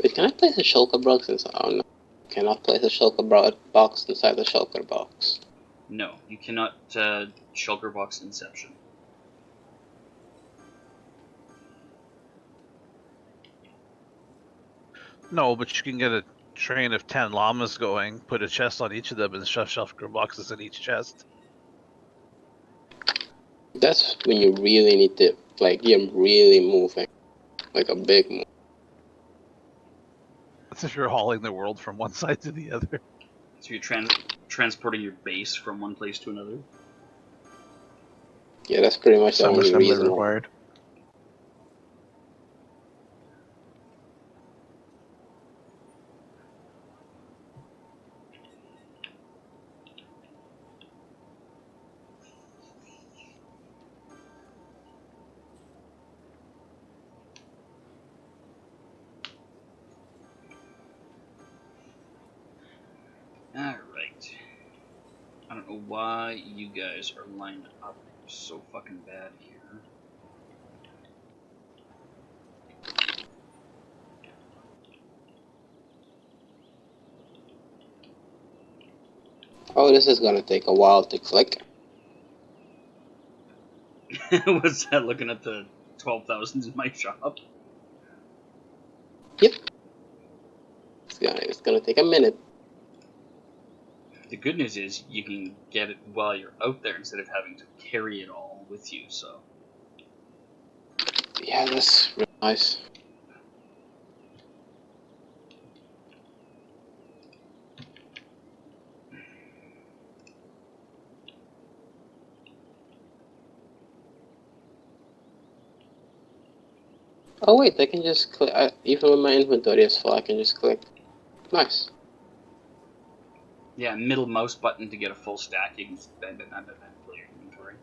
Wait, can I place a shulker box inside? Oh no. Cannot place a shulker box inside the shulker box. No, you cannot shulker box Inception. No, but you can get a train of 10 llamas going, put a chest on each of them, and shove shulker boxes in each chest. That's when you really need to, like, you're really moving. Like a big move. That's if you're hauling the world from one side to the other. So you're transporting your base from one place to another? Yeah, that's pretty much the Some only assembly reason. required. Alright. I don't know why you guys are lined up so fucking bad here. Oh, this is gonna take a while to click. What's that, looking at the 12,000s in my shop? Yep. It's gonna take a minute. The good news is you can get it while you're out there instead of having to carry it all with you, so. Yeah, that's really nice. Oh wait, I can just click. Even when my inventory is full, I can just click. Nice. Yeah, middle mouse button to get a full stack, you can spend it and fill your inventory.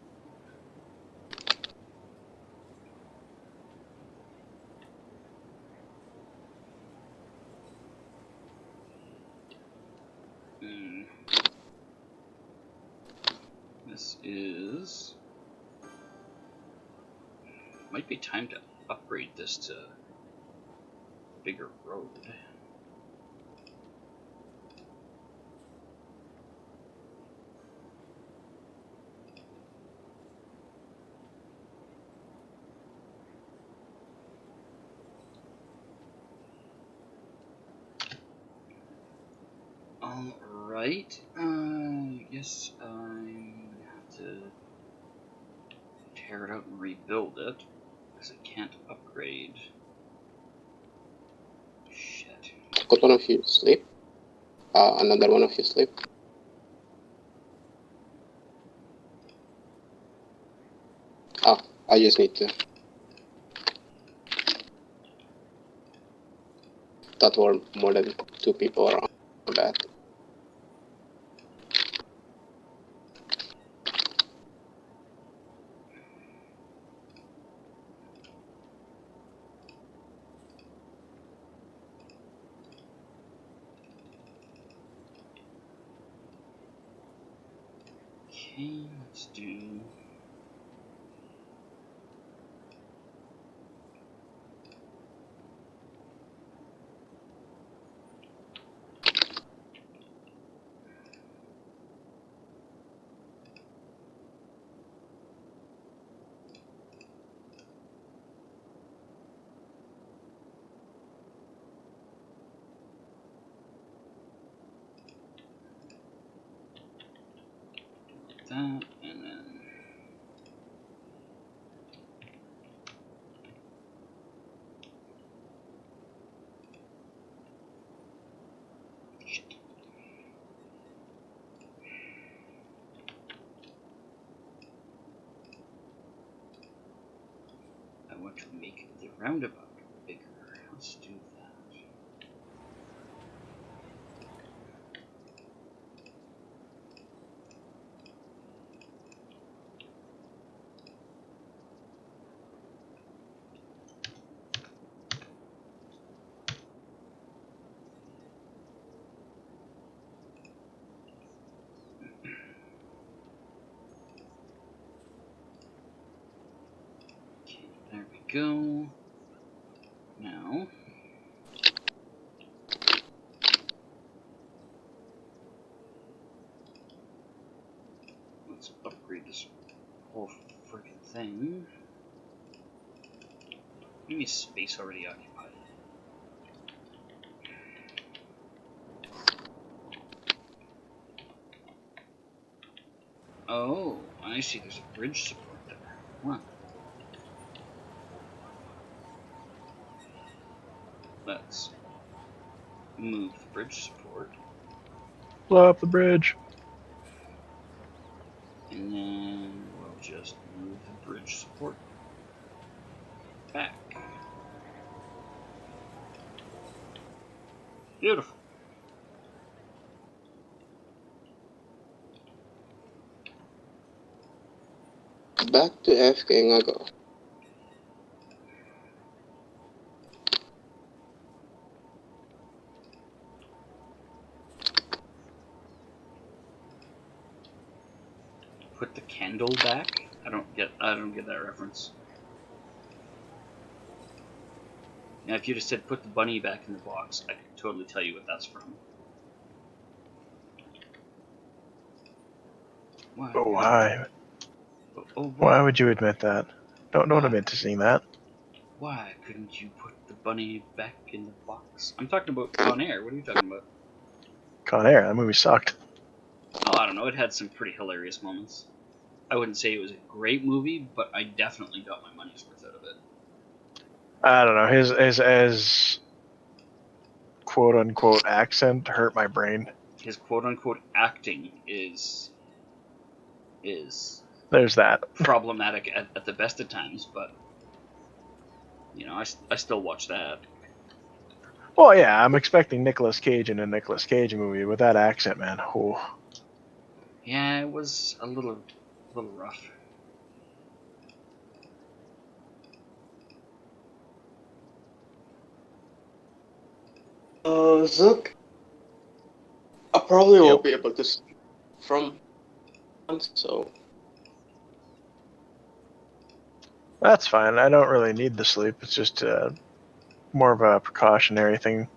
This is... Might be time to upgrade this to bigger road. Alright, I guess I'm gonna have to tear it out and rebuild it, because I can't upgrade. Shit. Got one of you sleep. Another one of you sleep. Oh, I just need to. That were more than 2 people around for that. Okay, let's do... that, and then... Shit. I want to make the roundabout bigger. Let's do that. Okay, there we go. Now, let's upgrade this whole freaking thing. Give me space already occupied. Oh, I see. There's a bridge support there. Wow. Let's move the bridge support. Blow up the bridge. And then we'll just move the bridge support back. Beautiful. Back to AFK I go. Put the candle back? I don't get that reference. Now if you just said put the bunny back in the box, I could totally tell you what that's from. Why? Oh, why? Oh, Why would you admit that? Don't Why? admit to seeing that. Why couldn't you put the bunny back in the box? I'm talking about Con Air. What are you talking about? Con Air, that movie sucked. Oh, I don't know. It had some pretty hilarious moments. I wouldn't say it was a great movie, but I definitely got my money's worth out of it. I don't know. His quote unquote accent hurt my brain. His quote unquote acting is There's that. problematic at the best of times, but you know, I still watch that. Well, yeah, I'm expecting Nicolas Cage in a Nicolas Cage movie with that accent, man. Oh. Yeah, it was a little rough. Zookk, I probably won't be able to sleep from once, so That's fine. I don't really need the sleep. It's just more of a precautionary thing.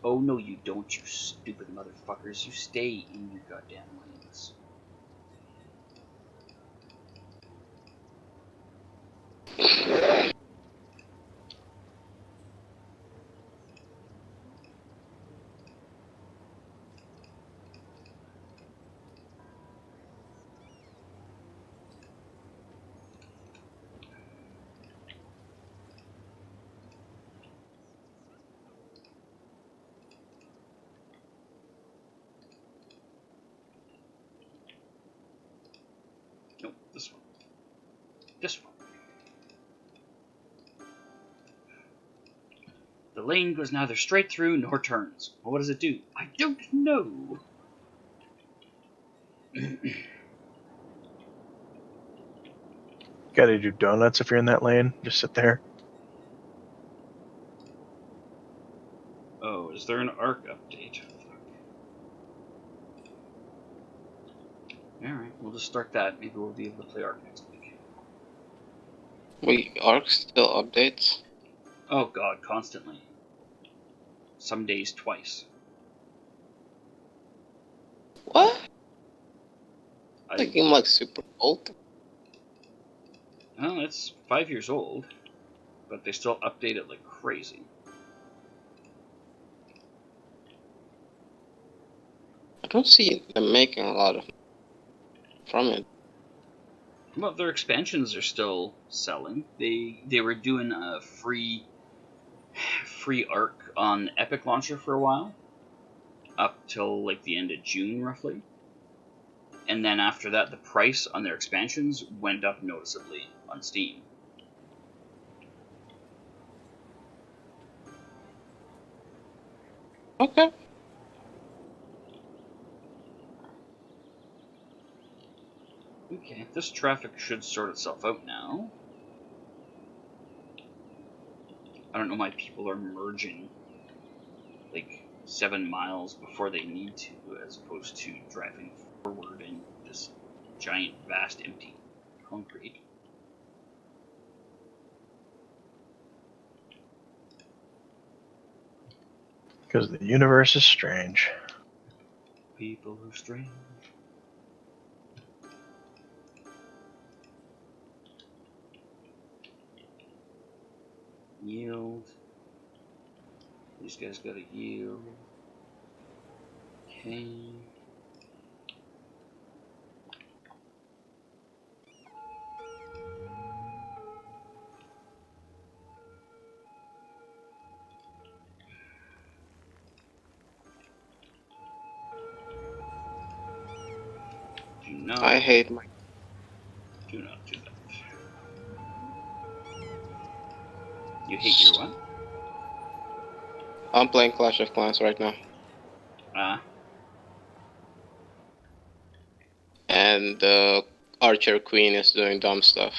Oh no, you don't, you stupid motherfuckers! You stay in your goddamn lanes. Nope, this one. This one. The lane goes neither straight through nor turns. Well, what does it do? I don't know. Gotta do donuts if you're in that lane. Just sit there. Oh, is there an ARC update? Alright, we'll just start that. Maybe we'll be able to play ARC next week. wait, ARC still updates? Oh god, constantly. Some days twice. What? I, The game like super old? well, it's 5 years old, but they still update it like crazy. I don't see them making a lot of from it. Well, their expansions are still selling. They were doing a free ARC on Epic Launcher for a while, up till like the end of June roughly. And then after that, the price on their expansions went up noticeably on Steam. Okay. Okay, this traffic should sort itself out now. I don't know why people are merging like 7 miles before they need to, as opposed to driving forward in this giant, vast, empty concrete. Because the universe is strange. People are strange. Yield. These guys gotta yield. Okay. Do not. I hate my. Do not do that. You hate your what? I'm playing Clash of Clans right now, and the Archer Queen is doing dumb stuff.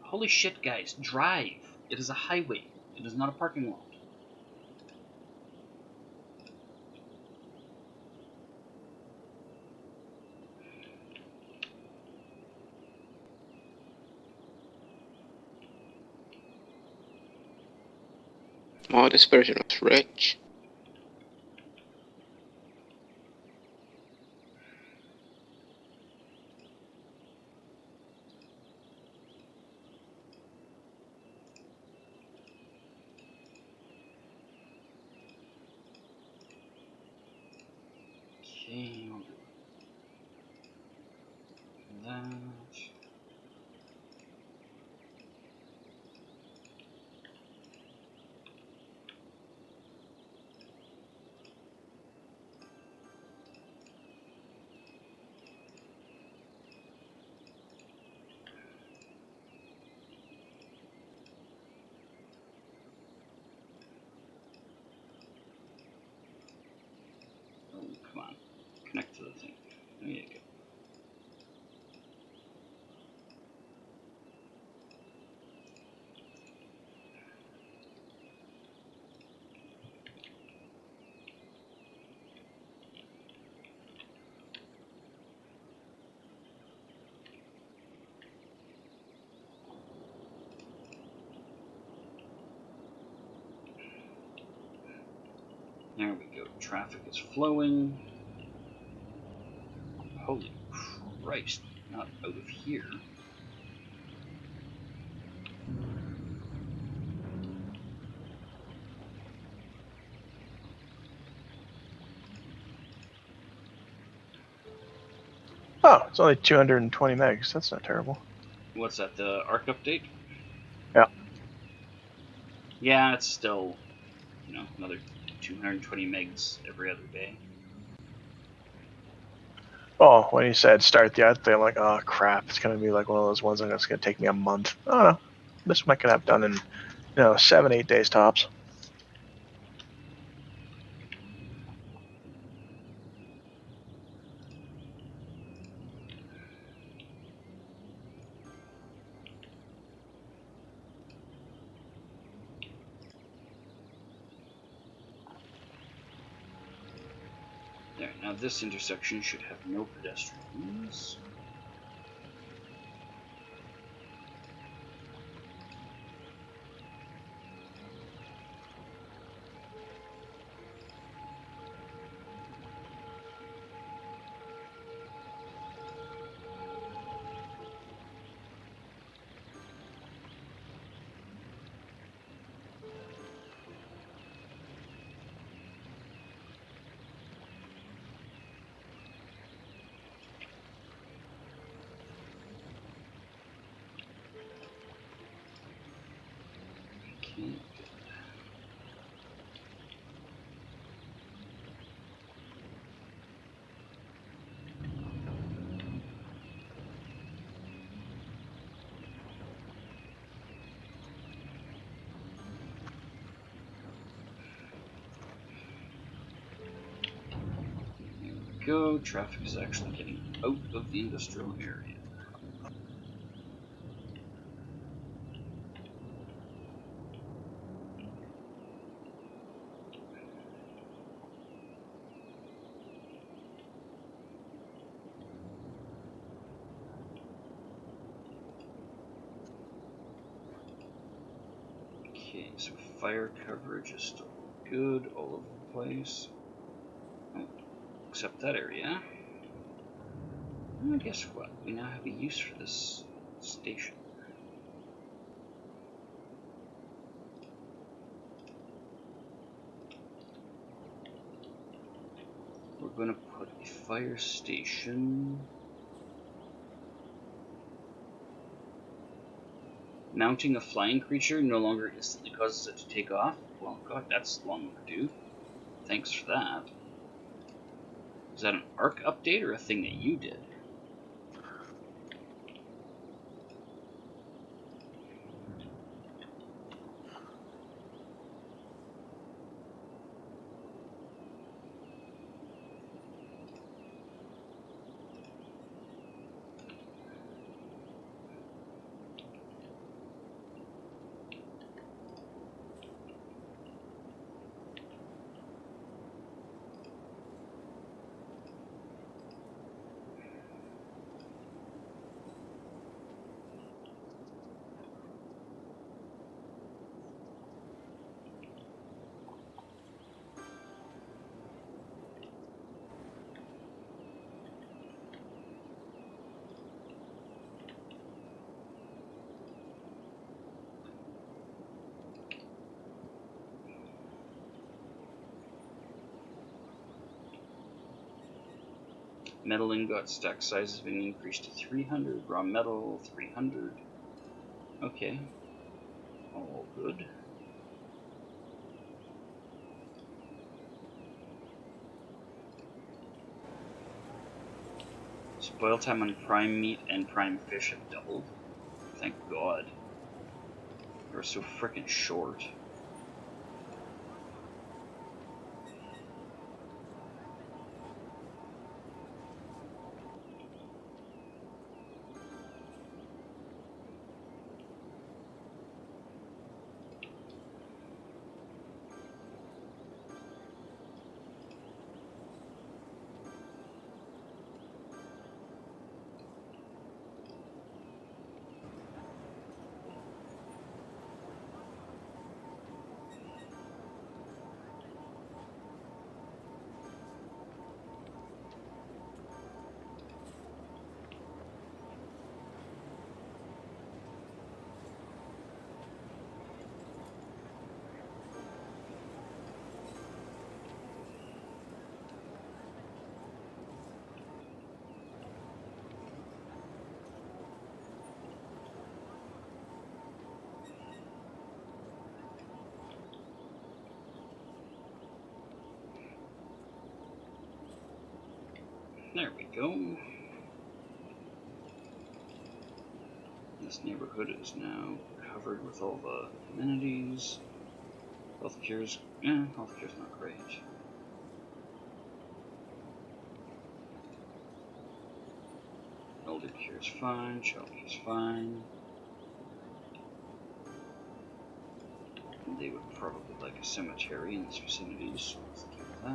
Holy shit, guys. Drive. It is a highway. It is not a parking lot. Oh, this version was rich. Okay, I'll do that. Oh, come on. Connect to the thing. There you go. There we go. Traffic is flowing. Holy Christ. Not out of here. Oh, it's only 220 megs. That's not terrible. What's that, the ARC update? Yeah. Yeah, it's still, another 220 megs every other day. Oh, when you said start the update, I'm like, oh crap, it's gonna be like one of those ones that's gonna take me a month. Oh no, this one I can have done in 7-8 days tops. There, now this intersection should have no pedestrians. go. Traffic is actually getting out of the industrial area. Okay, so fire coverage is still good all over the place. Oh, except that area. And guess what? We now have a use for this station. We're going to put a fire station. Mounting a flying creature no longer instantly causes it to take off. Well, God, that's long overdue. Thanks for that. Is that an ARC update or a thing that you did? Metal ingot stack size has been increased to 300. Raw metal, 300. Okay. All good. Spoil time on prime meat and prime fish have doubled. Thank God. They were so frickin' short. There we go. This neighborhood is now covered with all the amenities. Healthcare's not great. Elder care's fine, child care's fine. And they would probably like a cemetery in this vicinity, so let's do that.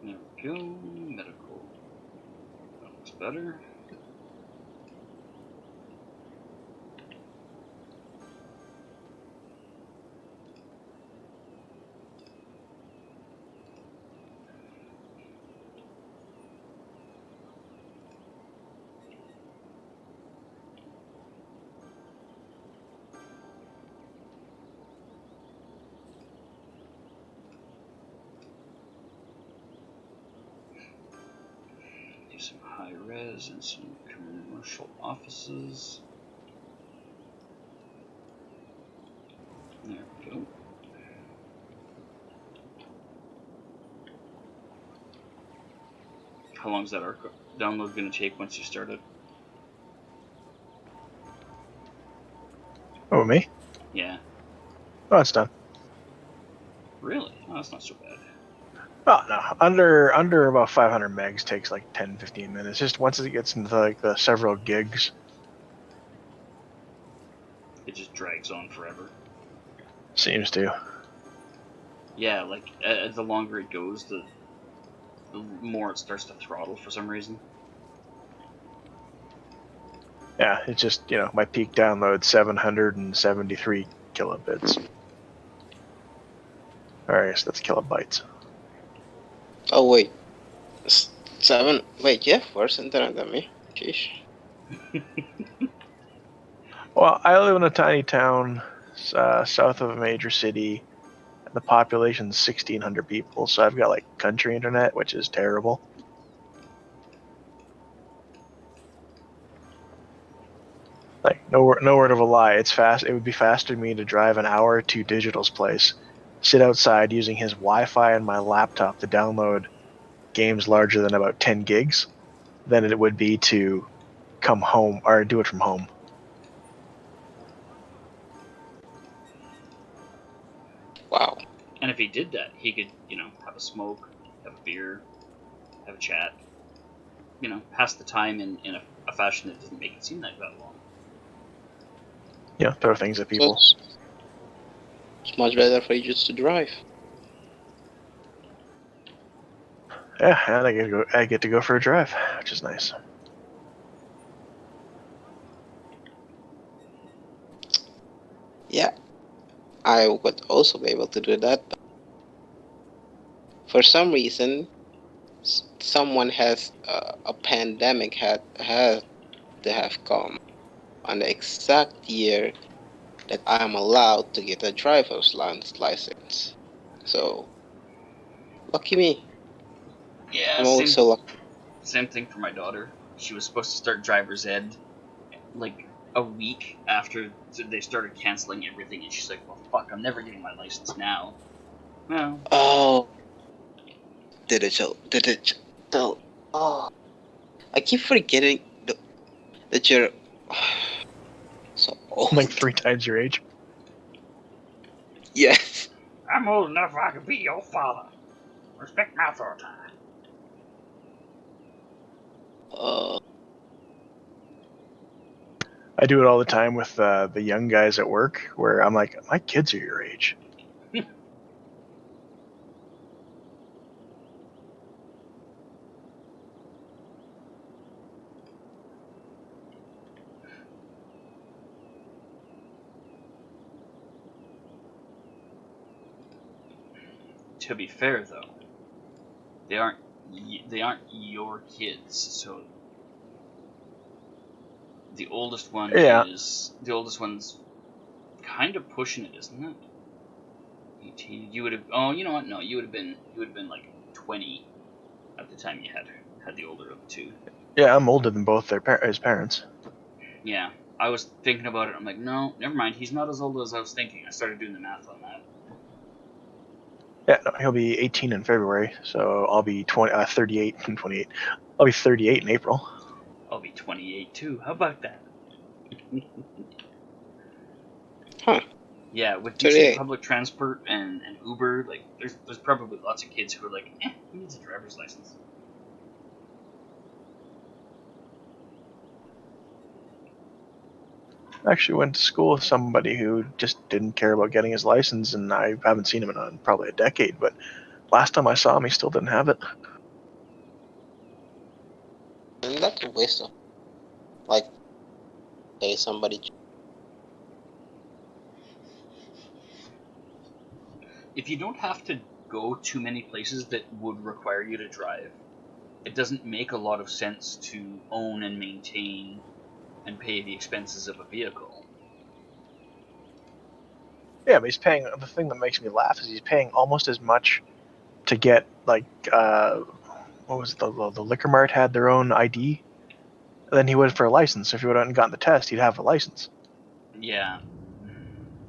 There we go, medical. That looks better. Do some high high res and some commercial offices. There we go. How long is that ARC download going to take once you start it? Oh, me? Yeah. Oh, it's done. Really? Oh, that's not so bad. Oh, no. Under about 500 megs takes like 10, 15 minutes. Just once it gets into like the several gigs. It just drags on forever. Seems to. Yeah, like the longer it goes, the more it starts to throttle for some reason. Yeah, it's just, my peak download 773 kilobits. Or I guess that's kilobytes. Oh wait, 7. Wait, you have worse internet than me. Sheesh. Well, I live in a tiny town south of a major city. And the population's 1,600 people, so I've got like country internet, which is terrible. Like no word of a lie, it's fast. It would be faster for me to drive an hour to Digital's place, sit outside using his Wi-Fi and my laptop to download games larger than about 10 gigs, than it would be to come home or do it from home. Wow. And if he did that, he could, have a smoke, have a beer, have a chat, pass the time in a fashion that doesn't make it seem like that long. Throw things at So people. it's much better for you just to drive. Yeah, and I get to go for a drive, which is nice. Yeah, I would also be able to do that. But for some reason, someone has a pandemic had to have come on the exact year that I am allowed to get a driver's license. So lucky me. Yeah, I'm also lucky. same thing for my daughter. She was supposed to start driver's ed like a week after they started canceling everything, and she's like, "Well, fuck, I'm never getting my license now." Well, Oh, did it? Oh, I keep forgetting that you're so old. I'm like 3 times your age. Yes. I'm old enough I could be your father. Respect my authority. Uh, I do it all the time with the young guys at work, where I'm like, my kids are your age. To be fair, though, they aren't your kids. So the oldest Yeah, one's kind of pushing it, isn't it? 18. You would have. Oh, you know what? No, you would have been like 20 at the time you had the older of the two. yeah, I'm older than both his parents. Yeah, I was thinking about it. I'm like, no, never mind. He's not as old as I was thinking. I started doing the math on that. Yeah, no, he'll be 18 in February, so I'll be 38 and 28. I'll be 38 in April. I'll be 28 too. How about that? huh. Yeah, with decent 38. public transport and Uber, like there's probably lots of kids who are like, who needs a driver's license? I actually went to school with somebody who just didn't care about getting his license, and I haven't seen him in probably a decade, but last time I saw him, he still didn't have it. And that's a waste of, like, say somebody. If you don't have to go too many places that would require you to drive, it doesn't make a lot of sense to own and maintain and pay the expenses of a vehicle. Yeah, but he's paying. The thing that makes me laugh is he's paying almost as much to get like what was it, the liquor mart had their own ID. And then he went for a license. If he would have gotten the test, he'd have a license. Yeah.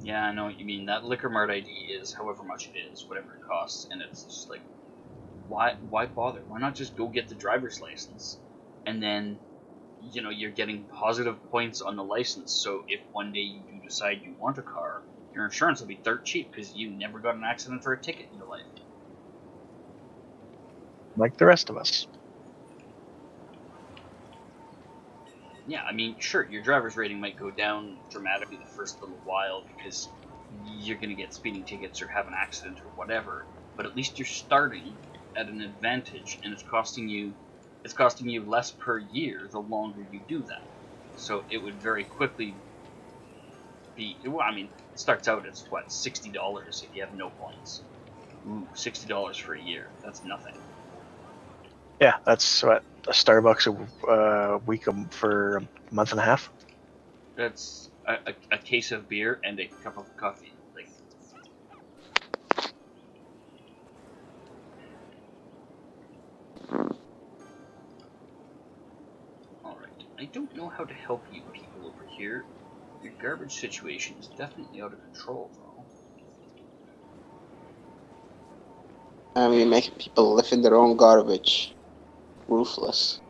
Yeah, I know what you mean. That liquor mart ID is however much it is, whatever it costs, and it's just like, why bother? Why not just go get the driver's license, and then, you're getting positive points on the license. So if one day you do decide you want a car, your insurance will be dirt cheap because you never got an accident or a ticket in your life. Like the rest of us. Yeah, I mean, sure, your driver's rating might go down dramatically the first little while because you're going to get speeding tickets or have an accident or whatever, but at least you're starting at an advantage, and it's costing you less per year the longer you do that. So it would very quickly be, well, I mean, it starts out as what, $60 if you have no points. Ooh, $60 for a year. That's nothing. Yeah, that's what, a Starbucks a week for a month and a half. That's a case of beer and a cup of coffee. Like, alright. I don't know how to help you people over here. Your garbage situation is definitely out of control, though. And we make people live in their own garbage. Ruthless.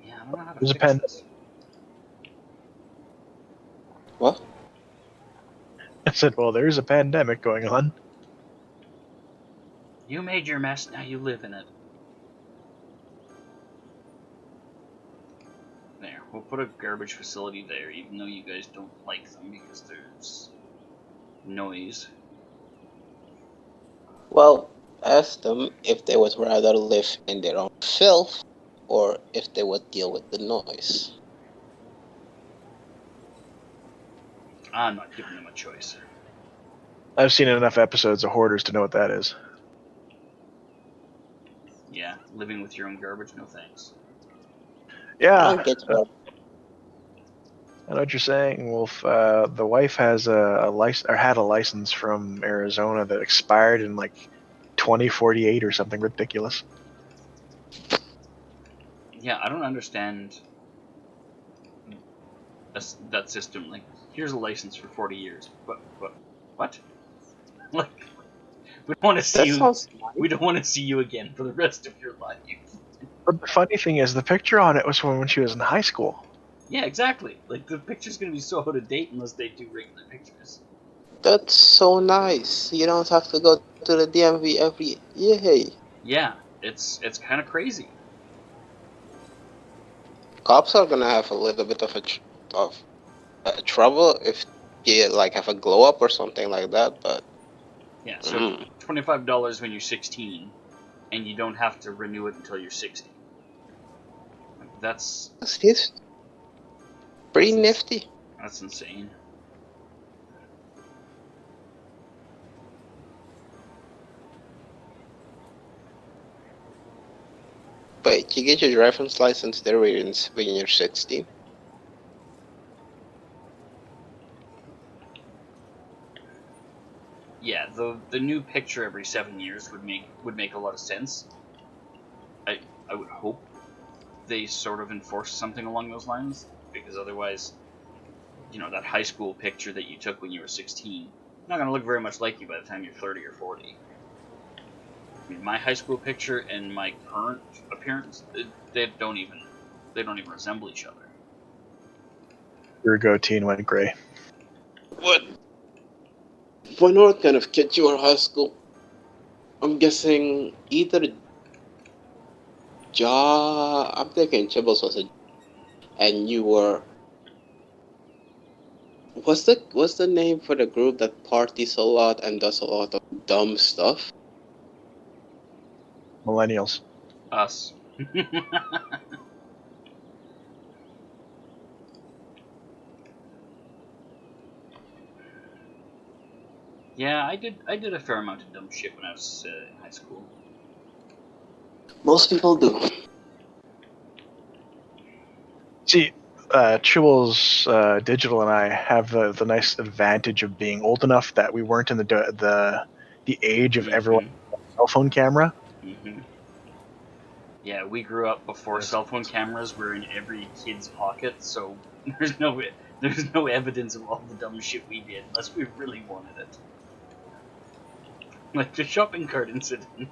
Yeah, I don't know how to There's a fix pen. this. What? I said, well, there's a pandemic going on. You made your mess, now you live in it. There, we'll put a garbage facility there, even though you guys don't like them because there's noise. Well, ask them if they would rather live in their own filth or if they would deal with the noise. I'm not giving them a choice. I've seen enough episodes of Hoarders to know what that is. Yeah, living with your own garbage, no thanks. Yeah, I get what. I know what you're saying, Wolf. The wife has a license, or had a license from Arizona that expired in like 2048 or something ridiculous. Yeah, I don't understand that system. Like, here's a license for 40 years. But what? Like, we don't want to see That you. sounds nice. We don't want to see you again for the rest of your life. But the funny thing is, the picture on it was from when she was in high school. Yeah, exactly. Like, the picture's gonna be so out of date unless they do regular pictures. That's so nice. You don't have to go to the DMV every. Yay. Yeah, it's kind of crazy. Cops are gonna have a little bit of trouble if you like have a glow up or something like that. But Yeah, so $25 when you're 16, and you don't have to renew it until you're 60. That's it's pretty nifty. that's insane. But you get your driver's license there when you're 16. Yeah, the new picture every 7 years would make a lot of sense. I would hope they sort of enforce something along those lines, because otherwise, that high school picture that you took when you were 16, not gonna look very much like you by the time you're 30 or 40. I mean, my high school picture and my current appearance, they don't even resemble each other. Your goatee went gray. What? What kind of kid you were high school? I'm guessing either I'm thinking Chibbles was and you were. What's the name for the group that parties a lot and does a lot of dumb stuff? Millennials. Us. Yeah, I did a fair amount of dumb shit when I was in high school. Most people do. See, Chibbles Digital and I have the nice advantage of being old enough that we weren't in the age of everyone cell phone camera. Mm-hmm. Yeah, we grew up before Yes. cell phone cameras were in every kid's pocket, so there's no evidence of all the dumb shit we did unless we really wanted it. Like the shopping cart incident,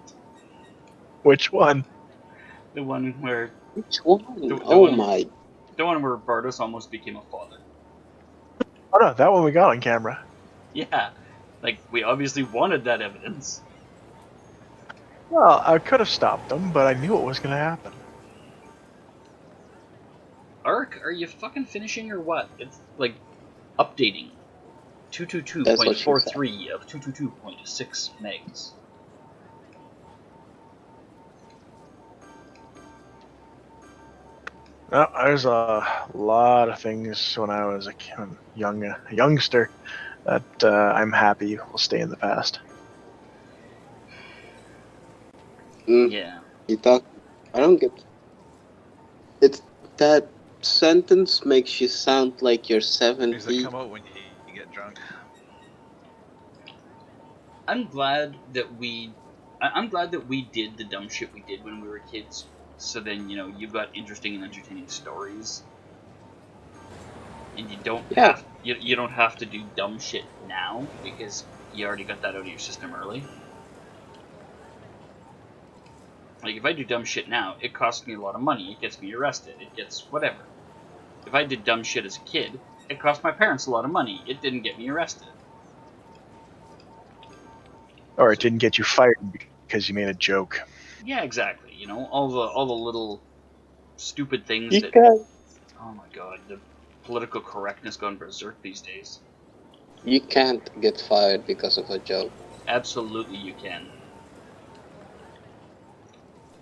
Which one? the one where Which one? the Oh one my. the one where Bartos almost became a father. Oh no, that one we got on camera. Yeah, like we obviously wanted that evidence. Well, I could have stopped them, but I knew what was going to happen. Ark, are you fucking finishing or what? It's like updating That's what she said. 222.43 of 222.6 megs. No, there's a lot of things when I was a youngster that I'm happy will stay in the past. Yeah. You talk. I don't get. It's that sentence makes you sound like you're Things that 70. come out when you get drunk. I'm glad that I'm glad that we did the dumb shit we did when we were kids. So then you've got interesting and entertaining stories, and Yeah, you don't have to do dumb shit now because you already got that out of your system early. Like if I do dumb shit now, it costs me a lot of money. It gets me arrested. It gets whatever. If I did dumb shit as a kid, it cost my parents a lot of money. It didn't get me arrested. Or it So didn't get you fired because you made a joke. yeah, exactly. All the little stupid things you that. can. Oh my god, the political correctness gone berserk these days. You can't get fired because of a joke. Absolutely, you can.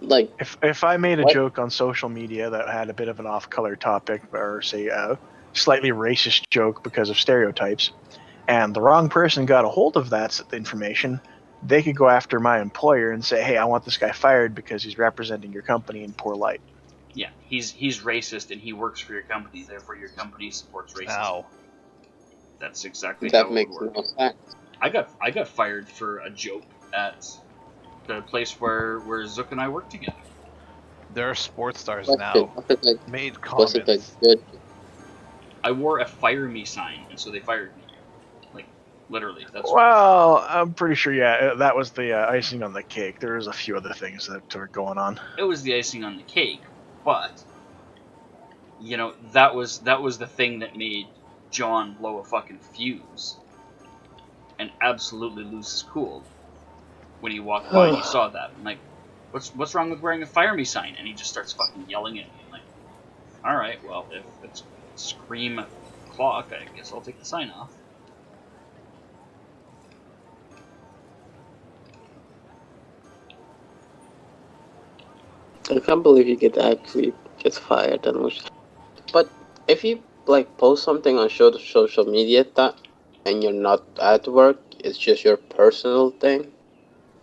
Like If I made a what? joke on social media that had a bit of an off-color topic, or say a slightly racist joke because of stereotypes, and the wrong person got a hold of that information, they could go after my employer and say, "Hey, I want this guy fired because he's representing your company in poor light." Yeah, he's racist and he works for your company. Therefore, your company supports racism. Ow. That's exactly That how it would makes work. no sense. I got fired for a joke at the place where Zook and I work together. There are sports stars Question: now Was it a made was it a comments. good? I wore a "fire me" sign, and so they fired me. Like literally, that's Well, I'm pretty sure, yeah, that was the icing on the cake. There was a few other things that are going on. it was the icing on the cake. But that was the thing that made John blow a fucking fuse and absolutely lose his cool when he walked by and he saw that. I'm like, what's wrong with wearing a "fire me" sign? And he just starts fucking yelling at me. I'm like, all right, well, if it's scream clock, I guess I'll take the sign off. I can't believe you could actually get fired and was. But if you like post something on social media that and you're not at work, it's just your personal thing.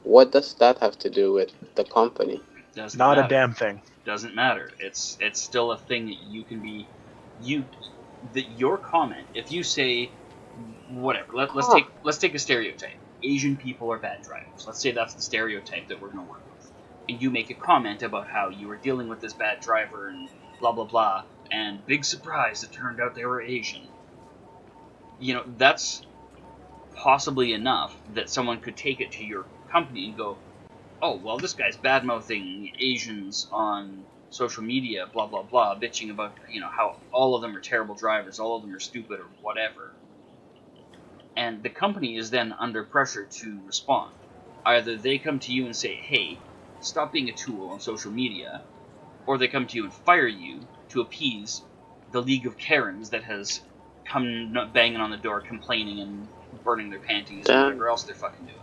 What does that have to do with the company? Doesn't Not a matter. damn thing. Doesn't matter. It's still a thing that you can be you that your comment. If you say whatever, Huh. let's take a stereotype. Asian people are bad drivers. Let's say that's the stereotype that we're going to work with. And you make a comment about how you were dealing with this bad driver and blah blah blah, and big surprise, it turned out they were Asian. That's possibly enough that someone could take it to your company and go, oh, well, this guy's bad mouthing Asians on social media, blah, blah, blah, bitching about, how all of them are terrible drivers, all of them are stupid or whatever. And the company is then under pressure to respond. Either they come to you and say, hey, stop being a tool on social media, or they come to you and fire you to appease the League of Karens that has come banging on the door, complaining and burning their panties and Damn, whatever else they're fucking doing.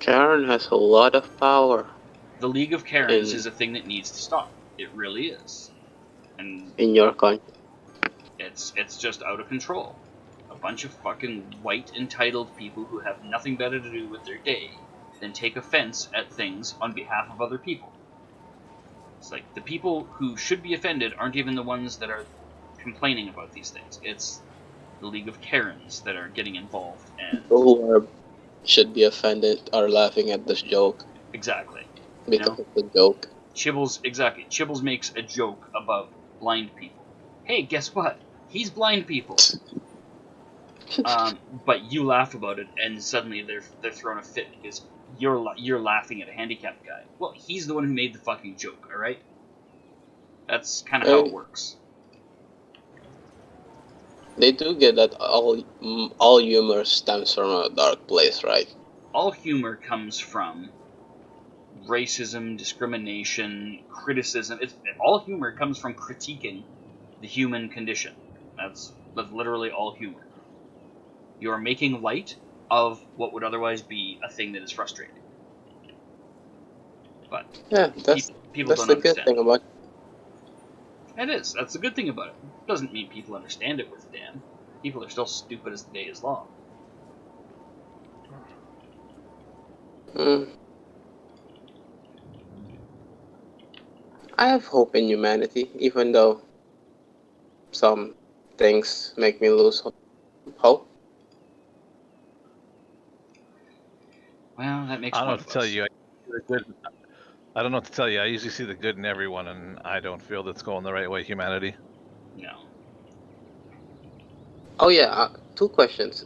Karen has a lot of power The League of Karens in is a thing that needs to stop. It really is, and in your country. it's just out of control. A bunch of fucking white entitled people who have nothing better to do with their day than take offense at things on behalf of other people. It's like the people who should be offended aren't even the ones that are complaining about these things. It's the League of Karens that are getting involved, and People who are should be offended are laughing at this joke exactly. because of the joke. Chibbles, exactly. Chibbles makes a joke about blind people. Hey, guess what? He's blind people. But you laugh about it, and suddenly they're throwing a fit because you're laughing at a handicapped guy. Well, he's the one who made the fucking joke. All right, that's kind of how it Right? works. They do get that all humor stems from a dark place, right? All humor comes from racism, discrimination, criticism. All humor comes from critiquing the human condition. That's literally all humor. You are making light of what would otherwise be a thing that is frustrating. But Yeah, people that's don't the good understand thing that. about. It is. That's the good thing about it. Doesn't mean people understand it worth a damn. People are still stupid as the day is long. Mm, I have hope in humanity, even though some things make me lose hope. Well, that makes I don't know one what to of tell us. you. I don't know what to tell you. I usually see the good in everyone, and I don't feel that's going the right way. Humanity. No. Oh yeah, two questions.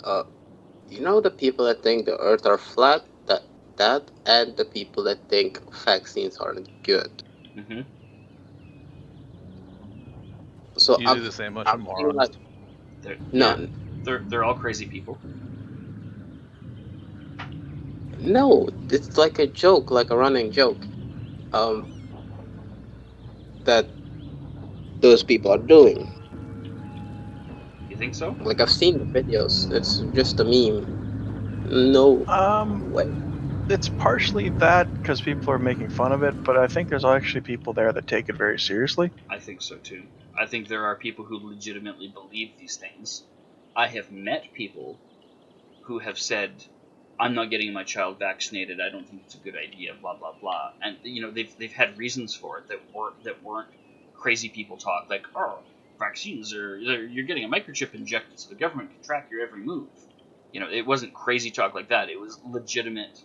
The people that think the Earth are flat, that, and the people that think vaccines aren't good. Mm-hmm. So Usually the same bunch of I've seen like morons. Yeah, none. they're all crazy people. No, it's like a joke, like a running joke. Um, that those people are doing. You think so? Like I've seen the videos. It's just a meme. No Um, way. it's partially that because people are making fun of it, but I think there's actually people there that take it very seriously. I think so too. I think there are people who legitimately believe these things. I have met people who have said, "I'm not getting my child vaccinated. I don't think it's a good idea." Blah blah blah, and they've had reasons for it that weren't crazy people talk like, "Oh, vaccines are you're getting a microchip injected so the government can track your every move." It wasn't crazy talk like that. It was legitimate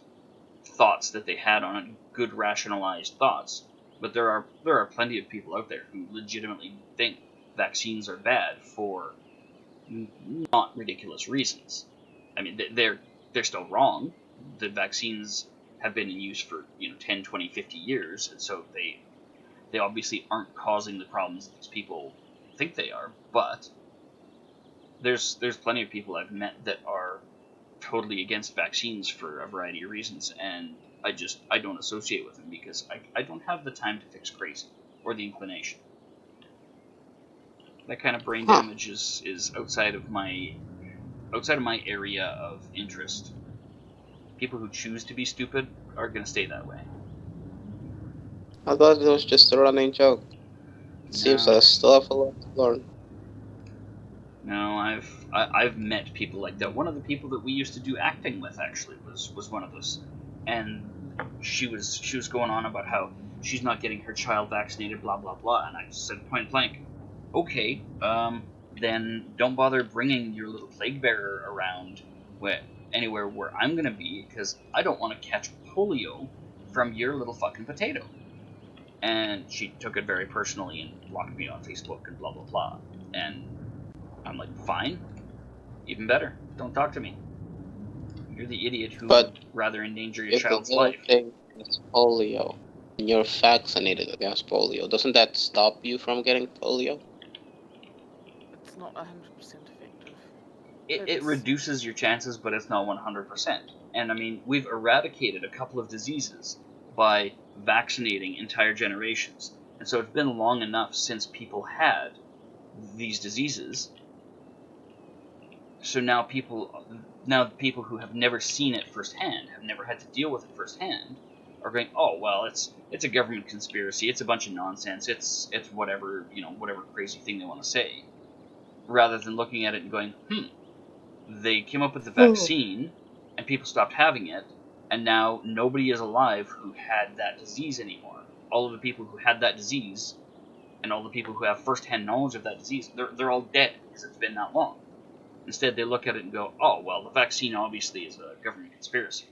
thoughts that they had on it, good rationalized thoughts. But there are plenty of people out there who legitimately think vaccines are bad for not ridiculous reasons. I mean, they're still wrong. The vaccines have been in use for 10, 20, 50 years, and so they obviously aren't causing the problems that these people think they are. But there's plenty of people I've met that are totally against vaccines for a variety of reasons, and I don't associate with them because I don't have the time to fix crazy or the inclination. That kind of brain Huh. damage is outside of my area of interest. People who choose to be stupid are going to stay that way. I thought it was just a running joke. It seems No, I still have a lot to learn. no, I've met people like that. One of the people that we used to do acting with actually was one of those, and she was going on about how she's not getting her child vaccinated, blah blah blah, and I said point blank, okay, then don't bother bringing your little plague bearer around where, anywhere where I'm gonna be because I don't want to catch polio from your little fucking potato. And she took it very personally and blocked me on Facebook and blah blah blah. And I'm like, fine, even better. Don't talk to me. You're the idiot who But would rather endanger your if the child's little life. thing is polio, and you're vaccinated against polio, doesn't that stop you from getting polio? It's not 100% effective. It It's reduces your chances, but it's not 100%. And I mean, we've eradicated a couple of diseases by vaccinating entire generations. And so it's been long enough since people had these diseases. So now people who have never seen it firsthand, have never had to deal with it firsthand, are going, oh well, it's a government conspiracy, it's a bunch of nonsense, it's whatever crazy thing they want to say, rather than looking at it and going, they came up with the vaccine and people stopped having it, and now nobody is alive who had that disease anymore. All of the people who had that disease and all the people who have first-hand knowledge of that disease, they're all dead because it's been that long. Instead, they look at it and go, oh, well, the vaccine obviously is a government conspiracy.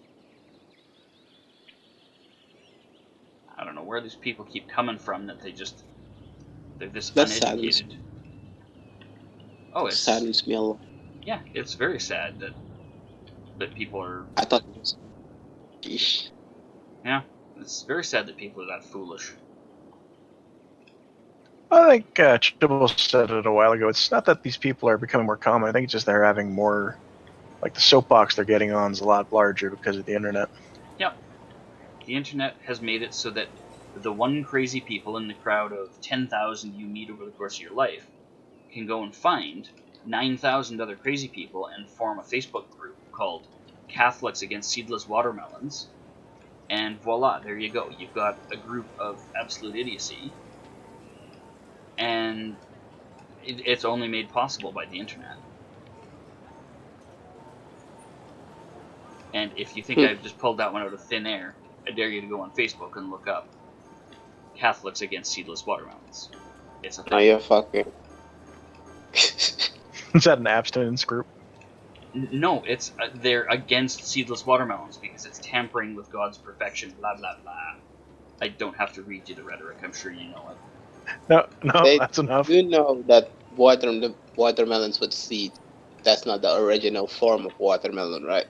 I don't know where these people keep coming from that they're this That saddens, uneducated. Oh, saddens me a lot. yeah, it's very sad that people are. I thought it was. Sheesh. Yeah, it's very sad that people are that foolish. I think Chibbles said it a while ago. It's not that these people are becoming more common. I think it's just they're having more, like the soapbox they're getting on is a lot larger because of the internet. Yep, the internet has made it so that the one crazy people in the crowd of 10,000 you meet over the course of your life can go and find 9,000 other crazy people and form a Facebook group called Catholics Against Seedless Watermelons. And voila, there you go. You've got a group of absolute idiocy, and it's only made possible by the internet. And if you think Hmm. I've just pulled that one out of thin air, I dare you to go on Facebook and look up Catholics Against Seedless Watermelons. It's a Now thing. you're fucking. Is that an abstinence group? No, it's they're against seedless watermelons because it's tampering with God's perfection. Blah blah blah. I don't have to read you the rhetoric. I'm sure you know it. No, They that's enough. do know that watermelons with seeds. That's not the original form of watermelon, right?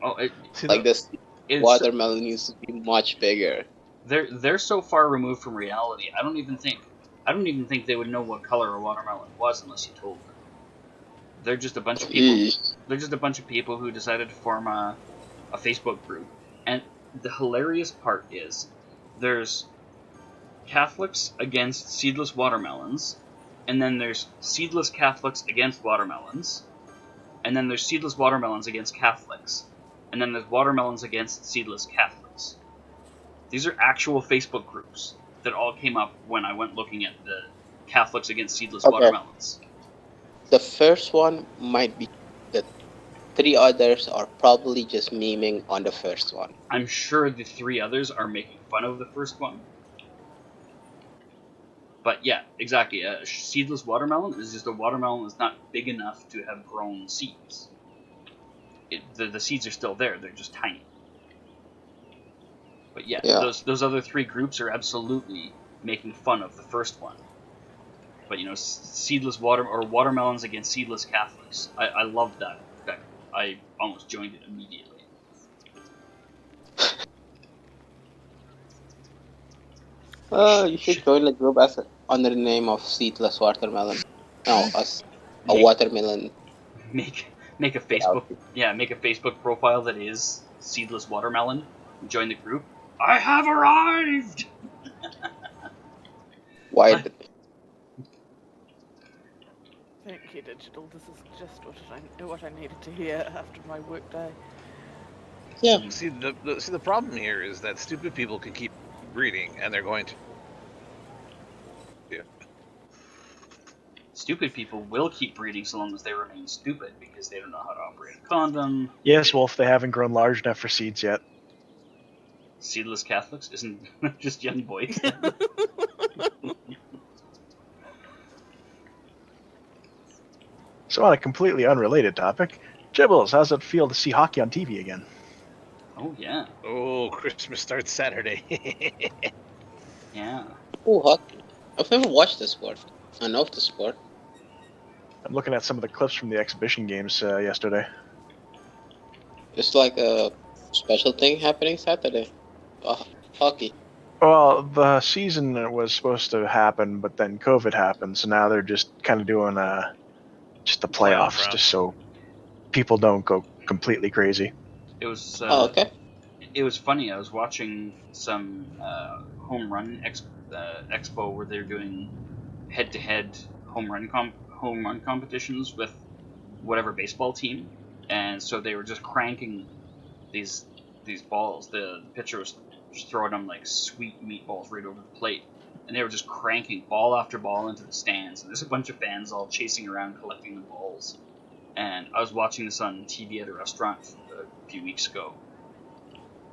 Oh, See, Like this it's watermelon used to be much bigger. they're so far removed from reality. I don't even think they would know what color a watermelon was unless you told them. They're just a bunch of people. Eesh. They're just a bunch of people who decided to form a Facebook group. And the hilarious part is there's Catholics against seedless watermelons, and then there's seedless Catholics against watermelons, and then there's seedless watermelons against Catholics, and then there's watermelons against seedless Catholics. These are actual Facebook groups that all came up when I went looking at the Catholics against seedless Okay, watermelons. the first one might be. The three others are probably just memeing on the first one. I'm sure the three others are making fun of the first one. But yeah, exactly. A seedless watermelon is just a watermelon that's not big enough to have grown seeds. The seeds are still there, they're just tiny. But yeah, Yeah. those other three groups are absolutely making fun of the first one. But seedless watermelons against seedless Catholics. I love that group. I almost joined it immediately. You should join the group under the name of Seedless Watermelon. No, as a Make watermelon. make a make a Facebook profile that is seedless watermelon. And join the group. I have arrived. Why? I, Thank you, Digital. This is just what I needed to hear after my workday. Yeah. see the problem here is that stupid people can keep breeding, and they're going to. Stupid people will keep breeding so long as they remain stupid because they don't know how to operate a condom. Yes, Wolf, they haven't grown large enough for seeds yet. Seedless Catholics isn't just young boys. So on a completely unrelated topic, Chibbles, how's it feel to see hockey on TV again? Oh yeah, Oh, Christmas starts Saturday. yeah. Oh, hockey. I've never watched the sport. I know of the sport. I'm looking at some of the clips from the exhibition games yesterday. It's like a special thing happening Saturday. Hockey. Well, the season was supposed to happen, but then COVID happened, so now they're just kind of doing just the Playoff playoffs, round. just so people don't go completely crazy. It was Oh, okay. it was funny. I was watching some home run expo where they're doing head-to-head home run competitions with whatever baseball team, and so they were just cranking these these balls. The pitcher was just throwing them like sweet meatballs right over the plate, and they were just cranking ball after ball into the stands. And there's a bunch of fans all chasing around collecting the balls. And I was watching this on TV at a restaurant a few weeks ago,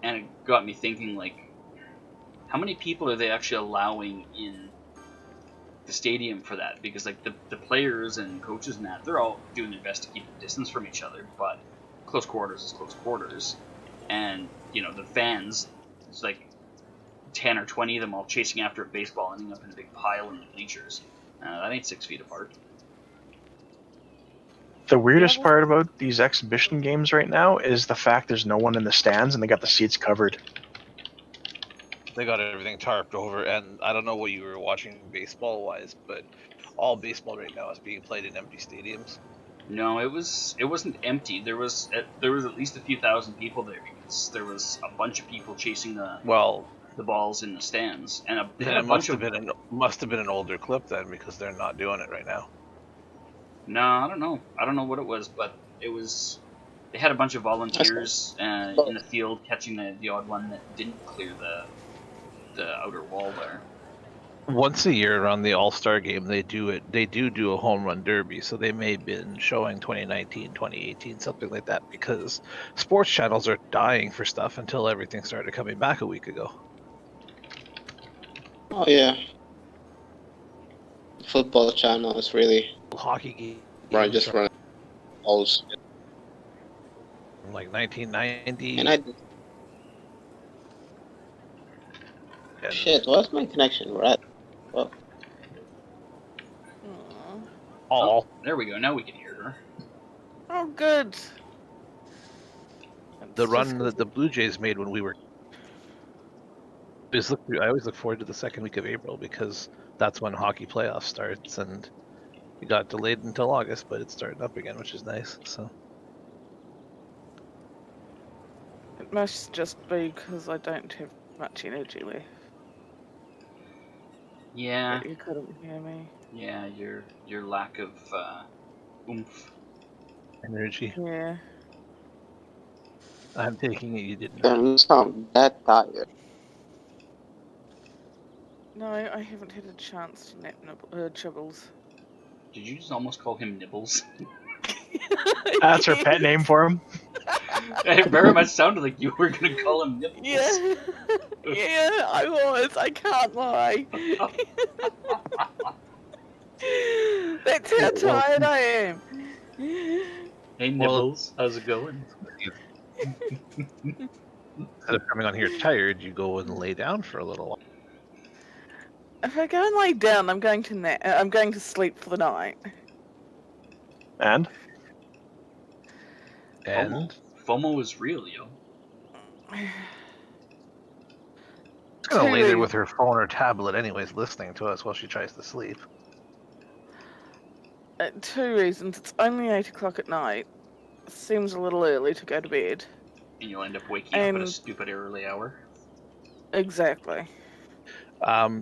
and it got me thinking, like, how many people are they actually allowing in the stadium for that? Because like the players and coaches and that, they're all doing their best to keep a distance from each other, but close quarters is close quarters. And the fans, it's like 10 or 20 of them all chasing after a baseball, ending up in a big pile in the bleachers. That ain't 6 feet apart. The weirdest Yeah, part about these exhibition games right now is the fact there's no one in the stands and they got the seats covered. They got everything tarped over, and I don't know what you were watching baseball-wise, but all baseball right now is being played in empty stadiums. No, it wasn't empty. There was at least a few thousand people there because there was a bunch of people chasing Well, the balls in the stands, and they had then a it bunch must of. have been an older clip then, because they're not doing it right now. No, I don't know. I don't know what it was, but it was. They had a bunch of volunteers in the field catching the odd one that didn't clear the outer wall there. Once a year around the All-Star game, they do a home run derby, so they may have been showing 2019, 2018, something like that, because sports channels are dying for stuff until everything started coming back a week ago. Oh yeah, football channel is really Hockey right. games Just from run all like 1990. and I And shit. What's my connection? Right. Well, Aw. all There we go. Now we can hear her. Oh, good. the It's just run 'cause that the Blue Jays made when we were. I always look forward to the second week of April because that's when hockey playoff starts, and it got delayed until August, but it's starting up again, which is nice. So it must just be because I don't have much energy left. Yeah, But you couldn't hear me. yeah. Your lack of oomph. energy. Yeah. I'm taking it you didn't. damn, you sound that tired. No, I haven't had a chance to nap Chibbles. Did you just almost call him Nibbles? That's her pet name for him. It very much sounded like you were gonna call him Nibbles. Yeah. Yeah, I was. I can't lie. That's how tired I am. Hey Well, Nibbles, how's it going? instead of coming on here tired, you go and lay down for a little while. If I go and lay down, I'm going to I'm going to sleep for the night. And And FOMO is real, yo. she's gonna lay there Two, with her phone or tablet, anyways, listening to us while she tries to sleep. 2 reasons. It's only 8 o'clock at night. Seems a little early to go to bed. And you'll end up waking up at a And stupid early hour. exactly.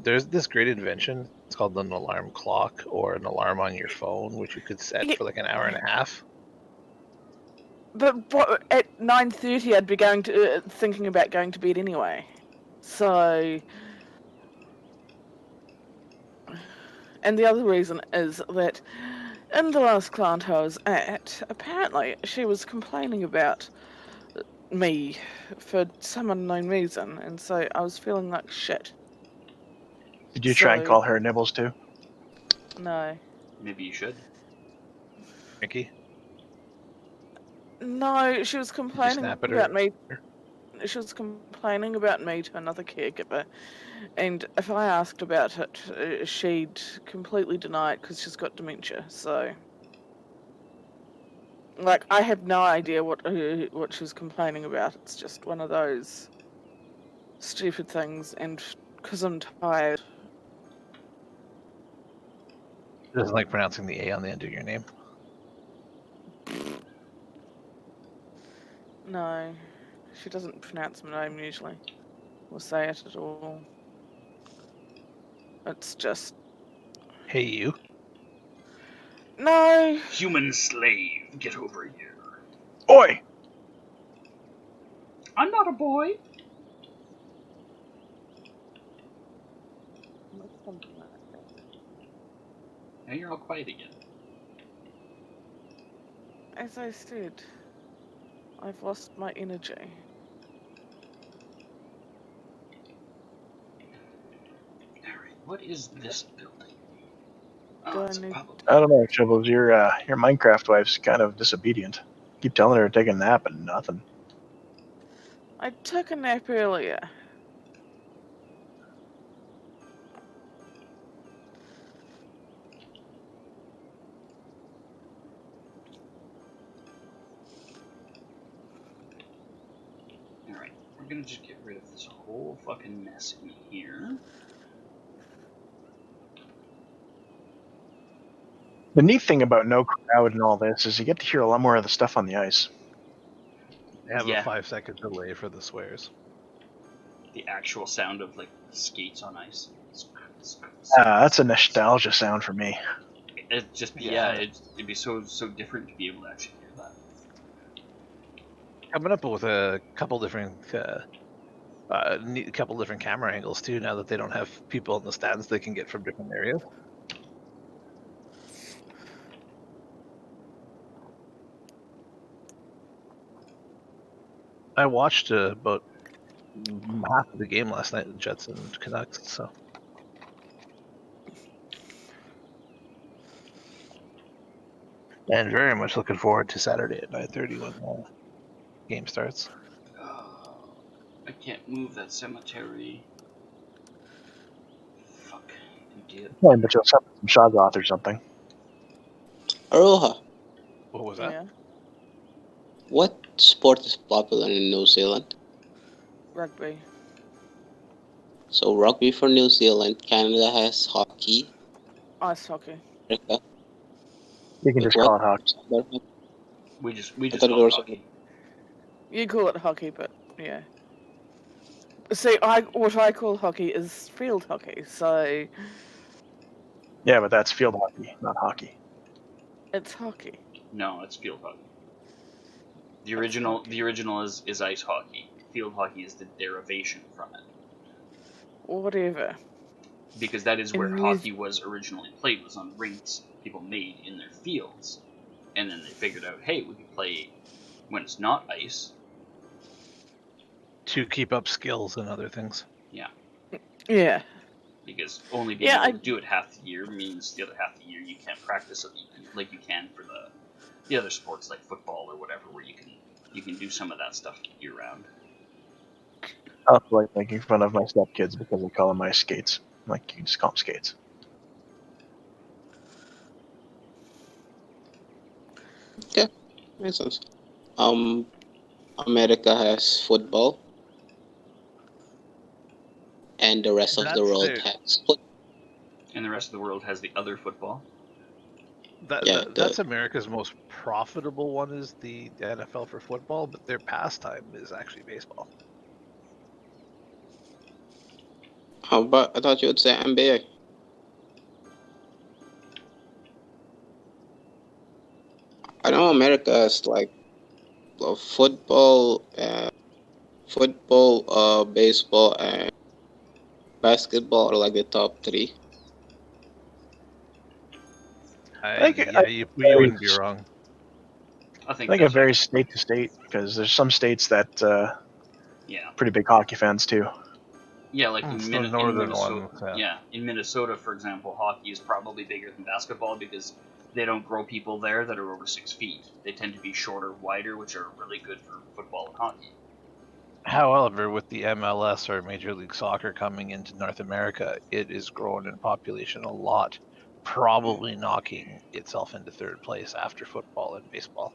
There's this great invention. It's called an alarm clock or an alarm on your phone, which you could set Yeah, for like an hour and a half. but at 9:30, I'd be going to thinking about going to bed anyway. So, and the other reason is that in the last client I was at, apparently she was complaining about me for some unknown reason, and so I was feeling like shit. did you try and So, call her Nibbles too? no. Maybe you should. Mickey, No, she was did you complaining snap at about her? me. She was complaining about me to another caregiver, and if I asked about it, she'd completely deny it because she's got dementia. So, like, I have no idea what she was complaining about. It's just one of those stupid things, and because I'm tired. She doesn't like pronouncing the A on the end of your name. No, she doesn't pronounce my name usually, or say it at all. It's just Hey, you. no. Human slave, get over here. Oi! I'm not a boy. Something like that. Now you're all quiet again. As I said, I've lost my energy. Alright, what is this building? Do Oh, I it's a need? bubble. I don't know, Chibbles. Your Minecraft wife's kind of disobedient. Keep telling her to take a nap and nothing. I took a nap earlier. gonna just get rid of this whole fucking mess in here. The neat thing about no crowd and all this is you get to hear a lot more of the stuff on the ice. They have Yeah. a 5-second delay for the swears. The actual sound of like skates on ice. That's a nostalgia sound for me. It'd just be Yeah. it'd be so different to be able to actually hear that. Coming up with a couple different couple different camera angles too. Now that they don't have people in the stands, they can get from different areas. I watched about half of the game last night, the Jets and Canucks. So, and very much looking forward to Saturday at 9:30 when the game starts. I can't move that cemetery. Fuck, idiot. Yeah, but you'll suffer some Shoggoth or something. Aroha, What was that? Yeah, what sport is popular in New Zealand? rugby. So rugby for New Zealand, Canada has hockey, Ice hockey. America. You can Wait, just what? call it hockey. We I just thought call there it was hockey. You call it hockey, but yeah. See, what I call hockey is field hockey, so Yeah, but that's field hockey, not hockey. it's hockey. No, it's field hockey. The It's original hockey. the original is ice hockey. Field hockey is the derivation from it. Whatever. Because that is where In hockey was originally played, was on rinks people made in their fields. And then they figured out, hey, we could play when it's not ice. To keep up skills and other things. Yeah. Yeah. Because only being able to do it half the year means the other half the year you can't practice it like you can for the other sports like football or whatever, where you can do some of that stuff year round. I also like making fun of my stepkids because they call them ice skates. Like, you can just call them skates. Okay, makes sense. America has football, and the rest of the That's world their has foot. And the rest of the world has the other football. Yeah, that's America's most profitable one is the NFL for football, but their pastime is actually baseball. But I thought you would say NBA. I know America has like football, baseball, and basketball are like the top three. I think, You wouldn't be wrong. I I think think it that's varies state to state because there's some states that yeah. pretty big hockey fans too. Yeah, like It's in, the in northern Minnesota. one. Yeah, in Minnesota, for example, hockey is probably bigger than basketball because they don't grow people there that are over 6 feet. They tend to be shorter, wider, which are really good for football and hockey. However, with the MLS or Major League Soccer coming into North America, it is growing in population a lot, probably knocking itself into third place after football and baseball.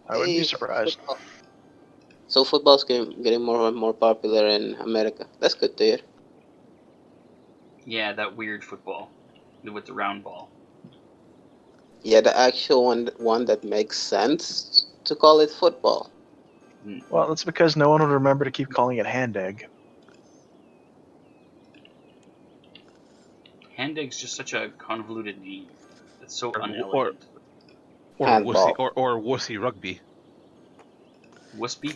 I wouldn't be Hey, surprised. football. So football's getting more and more popular in America. That's good to hear. Yeah, that weird football with the round ball. Yeah, the actual one that makes sense to call it football. Well, that's because no one would remember to keep calling it hand egg. Hand egg's just such a convoluted name. It's so Or unelegant. Handball. or wussy rugby. Wispy?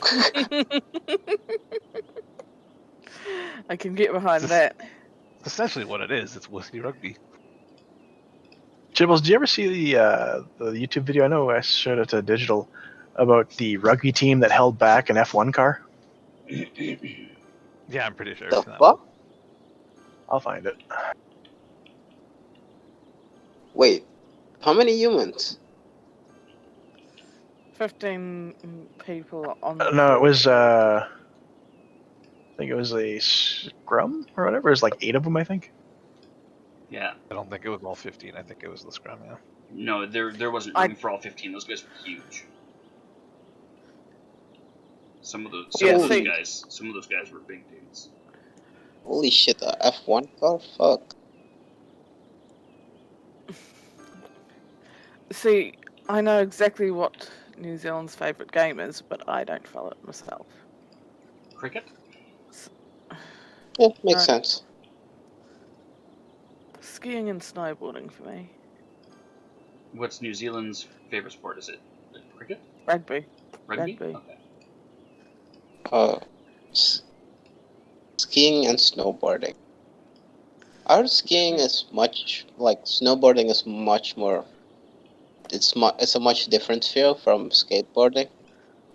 I can get behind that. Essentially what it is. It's wussy rugby. Chibbles, did you ever see the YouTube video? I know I showed it to Digital about the rugby team that held back an F1 car. Yeah, I'm pretty sure I've The seen that one. fuck? I'll find it. Wait, how many humans? 15 people on the No, it field. was. I think it was a scrum or whatever. It was like 8 of them, I think. Yeah. I don't think it was all 15. I think it was the scrum, yeah. No, there wasn't room for all 15. Those guys were huge. Some of those see- guys were big dudes. Holy shit, a F1 car? Fuck. See, I know exactly what New Zealand's favourite game is, but I don't follow it myself. Cricket? Yeah, makes No. sense. Skiing and snowboarding for me. What's New Zealand's favorite sport? Is it cricket? Rugby. Rugby? Rugby. Okay. Skiing and snowboarding. Our skiing is much like snowboarding is much more. It's a much different feel from skateboarding,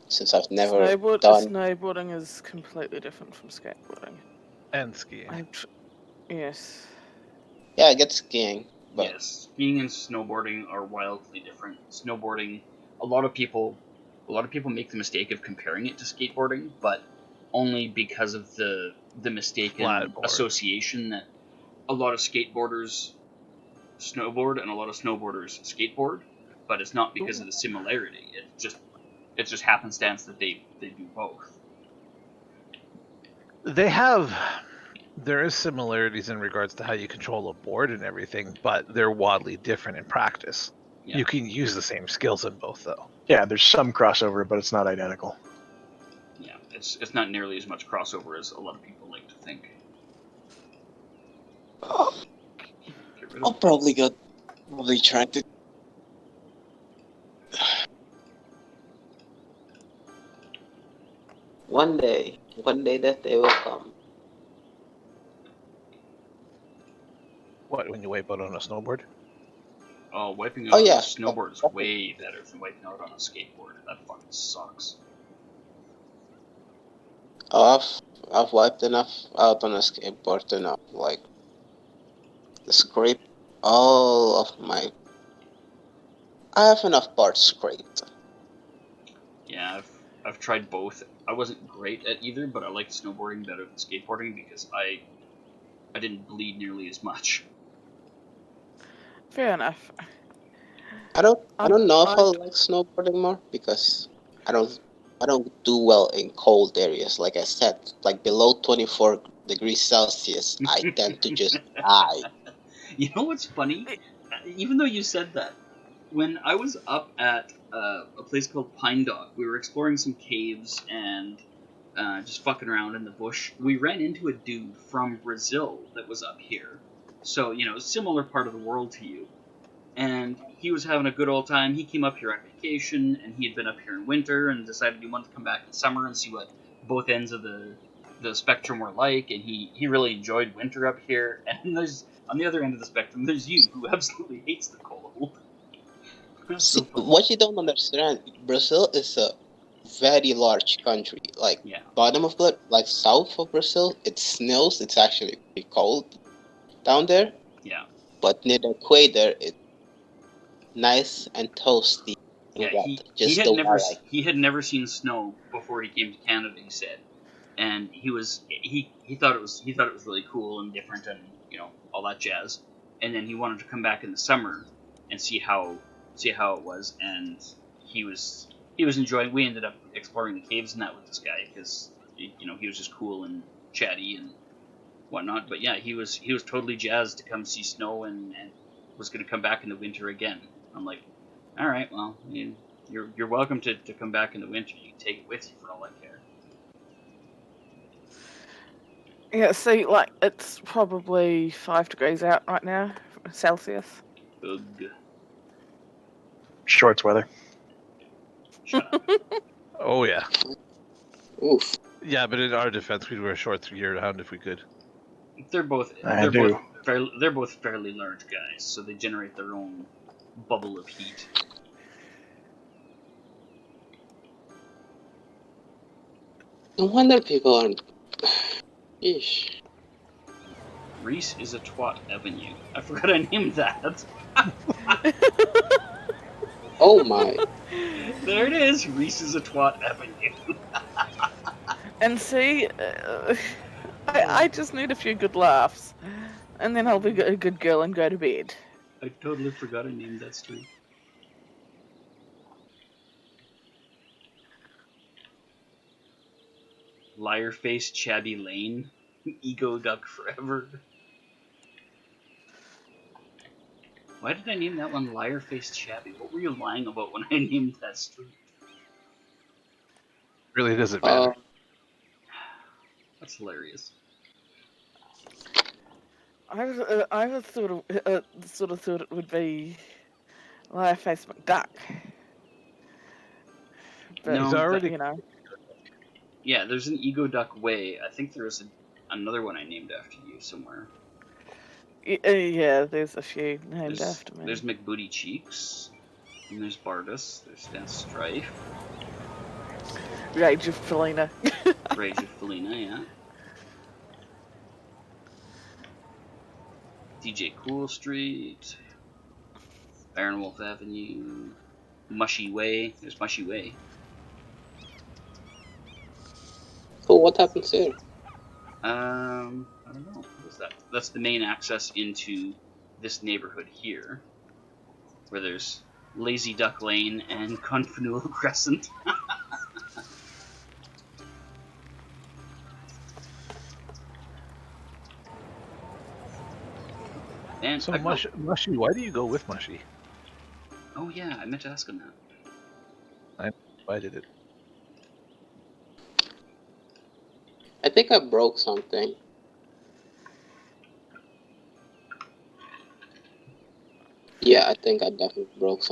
since I've never done. Snowboarding is completely different from skateboarding. And skiing. Yes. Yeah, I get skiing, but Yes, skiing and snowboarding are wildly different. Snowboarding, a lot of people make the mistake of comparing it to skateboarding, but only because of the mistaken Flatboard. association that a lot of skateboarders snowboard and a lot of snowboarders skateboard, but it's not because of the similarity. It's just happenstance that they do both. There is similarities in regards to how you control a board and everything, but they're wildly different in practice. Yeah. You can use the same skills in both, though. Yeah, there's some crossover, but it's not identical. Yeah, it's not nearly as much crossover as a lot of people like to think. Get rid of I'll probably try to. One day that day will come. What, when you wipe out on a snowboard? Oh, wiping out Oh on yeah, a snowboard is way better than wiping out on a skateboard. That fucking sucks. I've wiped enough out on a skateboard enough, like scrape all of my. I have enough parts scraped. Yeah, I've tried both. I wasn't great at either, but I liked snowboarding better than skateboarding because I didn't bleed nearly as much. Fair enough. I don't know if I've- I'll like snowboarding more because I don't do well in cold areas. Like I said, like below 24 degrees Celsius, I tend to just die. You know what's funny? Even though you said that, when I was up at a place called Pine Dog, we were exploring some caves and just fucking around in the bush. We ran into a dude from Brazil that was up here. So, you know, similar part of the world to you. And he was having a good old time. He came up here on vacation, and he had been up here in winter and decided he wanted to come back in summer and see what both ends of the spectrum were like. And he really enjoyed winter up here. And there's on the other end of the spectrum, there's you who absolutely hates the cold. See, what you don't understand, Brazil is a very large country. Like Yeah. bottom of the like south of Brazil, it snows. It's actually pretty cold down there. Yeah. But near the equator, it's nice and toasty and Yeah, wet. Just the way I like. he had never seen snow before he came to Canada. He said, and he thought it was really cool and different and you know all that jazz. And then he wanted to come back in the summer and see how it was. And he was enjoying. We ended up exploring the caves and that with this guy because you know he was just cool and chatty and whatnot. But yeah, he was totally jazzed to come see snow and was going to come back in the winter again. I'm like, all right, well, you're welcome to come back in the winter. You can take it with you for all I care. Yeah, see, like, it's probably 5 degrees out right now, Celsius. Ugh. Shorts weather. Shut up. Oh, yeah. Oof. Yeah, but in our defense, we'd wear shorts year round if we could. They're both fairly large guys, so they generate their own bubble of heat. No wonder people aren't. Yeesh. Reese is a twat avenue. I forgot I named that. Oh my. There it is. Reese is a twat avenue. And see, I just need a few good laughs, and then I'll be a good girl and go to bed. I totally forgot I named that street. Liar Face Chabby Lane. Ego Duck Forever. Why did I name that one Liar Face Chabby? What were you lying about when I named that street? Really doesn't matter. That's hilarious. I was sort of thought it would be Liar Face McDuck. But, No, He's already you know. Yeah, there's an Ego Duck Way. I think there's another one I named after you somewhere. Yeah, there's a few named after me. There's McBooty Cheeks. And there's Bardus. There's Dance Strife. Rage of Felina. Rage of Felina, yeah. DJ Cool Street. Iron Wolf Avenue. Mushy Way. There's Mushy Way. So what happens here? I don't know. What is that? That's the main access into this neighborhood here, where there's Lazy Duck Lane and Confanula Crescent. And So Mushy, why do you go with Mushy? Oh yeah, I meant to ask him that. Why did it? I think I broke something. Yeah, I think I definitely broke something.